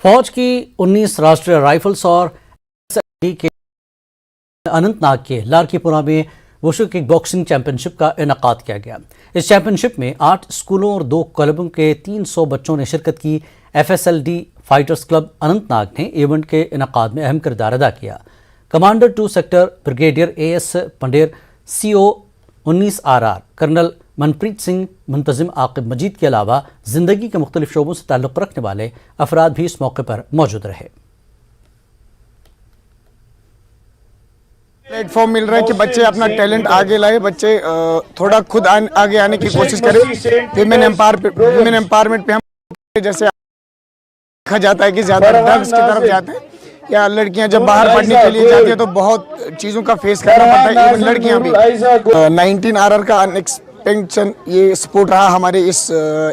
फौज की 19 राष्ट्रीय राइफल्स और SSD के अनंतनाग के लारकीपुरा में वुशु किक बॉक्सिंग चैंपियनशिप का इनेकाद किया गया। इस चैंपियनशिप में 8 स्कूलों और 2 क्लबों के 300 बच्चों ने शिरकत की। FSLD फाइटर्स क्लब अनंतनाग ने इवेंट के इनेकाद में अहम किरदार अदा किया। Commander 2 sector brigadier AS Pander, CO 19 RR colonel Manpreet Singh, Muntazim Aqib Majid के अलावा जिंदगी के मुख्तलिफ शोबों से ताल्लुक़ रखने वाले अफराद भी इस मौके पर मौजूद रहे। प्लेटफॉर्म मिल रहा है कि बच्चे अपना टैलेंट आगे लाए, बच्चे थोड़ा खुद आगे आने की कोशिश करें। विमेन एम्पावरमेंट पे हम जैसे देखा जाता है कि ज्यादा ड्रग्स की तरफ जाते हैं या लड़कियां जब बाहर पढ़ने के लिए जाती है तो बहुत चीजों का फेस करना पड़ता है। इवन लड़कियां भी 19 RR का अनएक्सपेक्टेड ये सपोर्ट रहा हमारे इस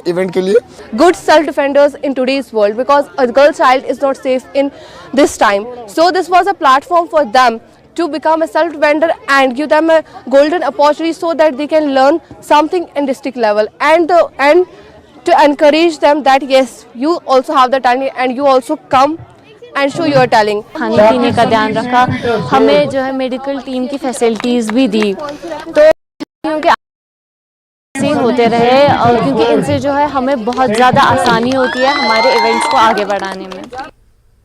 इवेंट के लिए। Good self-defenders in today's world, because a girl child is not safe in this time. So this was a platform for them to become a self-defender and give them a golden opportunity so that they can learn something in district level and to encourage them that yes, you also have the talent and you also come and show your talent. खाने पीने का ध्यान रखा, हमें जो है medical team की facilities भी दी, तो क्योंकि ऐसे होते रहे और क्योंकि इनसे जो है हमें बहुत ज़्यादा आसानी होती है हमारे इवेंट्स को आगे बढ़ाने में।